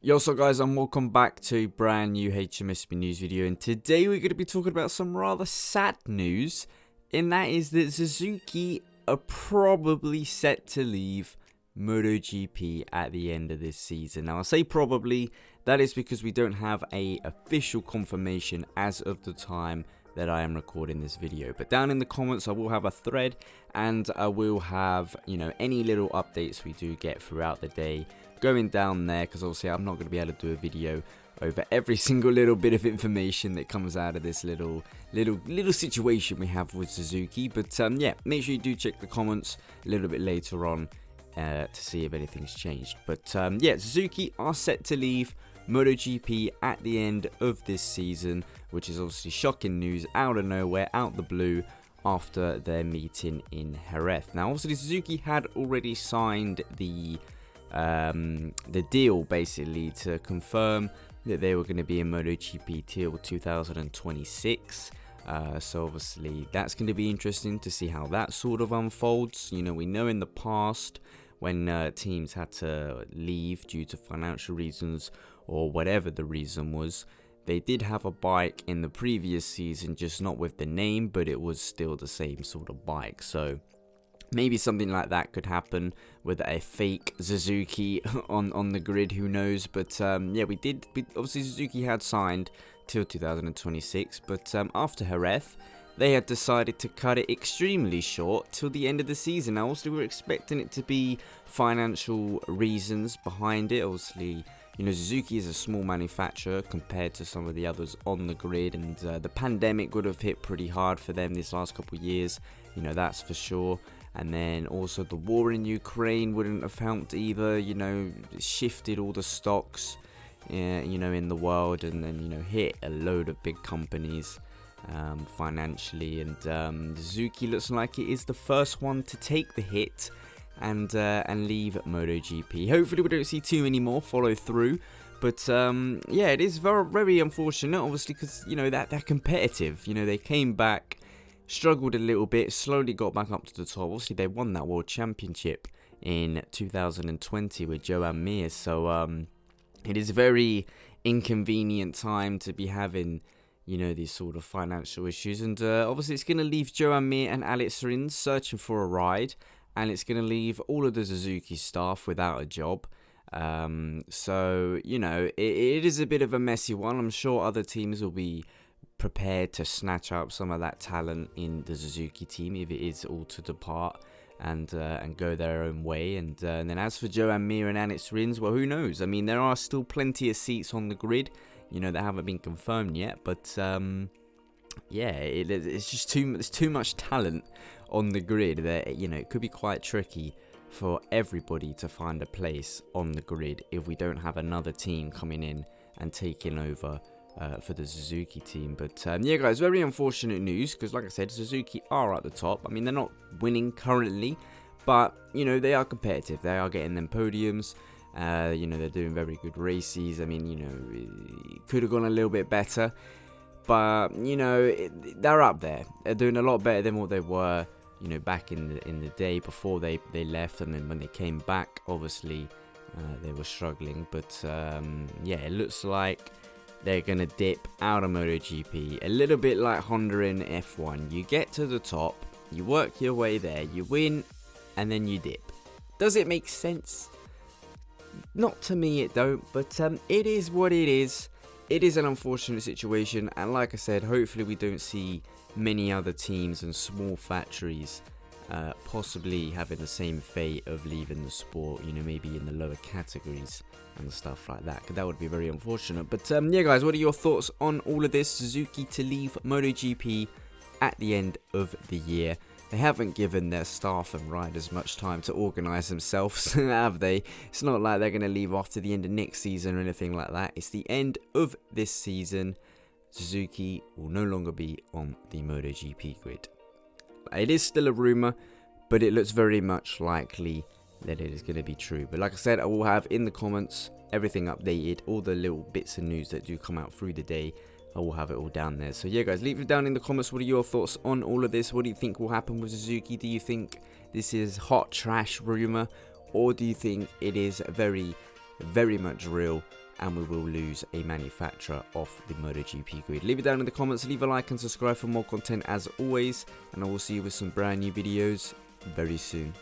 Yo, so guys, and welcome back to a brand new Hijomeatman news video, and today we're going to be talking about some rather sad news, and that is that Suzuki are probably set to leave MotoGP at the end of this season. Now, I say probably, that is because we don't have a official confirmation as of the time that I am recording this video. But down in the comments, I will have a thread, and I will have, any little updates we do get throughout the day going down there, because obviously I'm not going to be able to do a video over every single little bit of information that comes out of this little situation we have with Suzuki. But yeah, make sure you do check the comments a little bit later on to see if anything's changed. But yeah, Suzuki are set to leave MotoGP at the end of this season, which is obviously shocking news out of nowhere, out the blue, after their meeting in Jerez. Now, obviously Suzuki had already signed the deal basically to confirm that they were going to be in MotoGP till 2026. So obviously that's going to be interesting to see how that sort of unfolds. We know in the past when teams had to leave due to financial reasons or whatever the reason was, they did have a bike in the previous season, just not with the name, but it was still the same sort of bike. So maybe something like that could happen with a fake Suzuki on the grid, who knows. But yeah, obviously Suzuki had signed till 2026, but after Jerez, they had decided to cut it extremely short till the end of the season. Now, obviously, we were expecting it to be financial reasons behind it. Obviously, Suzuki is a small manufacturer compared to some of the others on the grid, and the pandemic would have hit pretty hard for them this last couple of years, that's for sure. And then also the war in Ukraine wouldn't have helped either, shifted all the stocks, in the world, and then, hit a load of big companies financially. And Suzuki looks like it is the first one to take the hit and leave MotoGP. Hopefully we don't see too many more follow through. But yeah, it is very, very unfortunate, obviously, because, that they're competitive. They came back, struggled a little bit, slowly got back up to the top. Obviously, they won that World Championship in 2020 with Joan Mir. So it is a very inconvenient time to be having, these sort of financial issues. And obviously, it's going to leave Joan Mir and Alex Rins searching for a ride. And it's going to leave all of the Suzuki staff without a job. So, it is a bit of a messy one. I'm sure other teams will be prepared to snatch up some of that talent in the Suzuki team if it is all to depart and go their own way. And then as for Joan Mir and Alex Rins, well, who knows? I mean, there are still plenty of seats on the grid, that haven't been confirmed yet. But yeah, it's just too much talent on the grid that it could be quite tricky for everybody to find a place on the grid if we don't have another team coming in and taking over for the Suzuki team. But yeah, guys, very unfortunate news, because like I said, Suzuki are at the top. I mean, they're not winning currently, but they are competitive. They are getting them podiums. They're doing very good races. I mean, it could have gone a little bit better, but they're up there. They're doing a lot better than what they were back in the day before they left. And then when they came back, obviously they were struggling. But yeah, it looks like they're going to dip out of MotoGP, a little bit like Honda in F1. You get to the top, you work your way there, you win, and then you dip. Does it make sense? Not to me it don't, but it is what it is. It is an unfortunate situation, and like I said, hopefully we don't see many other teams and small factories possibly having the same fate of leaving the sport, maybe in the lower categories and stuff like that, because that would be very unfortunate. But yeah, guys, what are your thoughts on all of this? Suzuki to leave MotoGP at the end of the year. They haven't given their staff and riders much time to organise themselves, have they? It's not like they're going to leave after the end of next season or anything like that. It's the end of this season. Suzuki will no longer be on the MotoGP grid. It is still a rumour, but it looks very much likely that it is going to be true. But like I said, I will have in the comments everything updated, all the little bits of news that do come out through the day. I will have it all down there. So yeah, guys, leave it down in the comments. What are your thoughts on all of this? What do you think will happen with Suzuki? Do you think this is hot trash rumour, or do you think it is very very much real, and we will lose a manufacturer off the MotoGP grid. Leave it down in the comments, leave a like and subscribe for more content as always, and I will see you with some brand new videos very soon.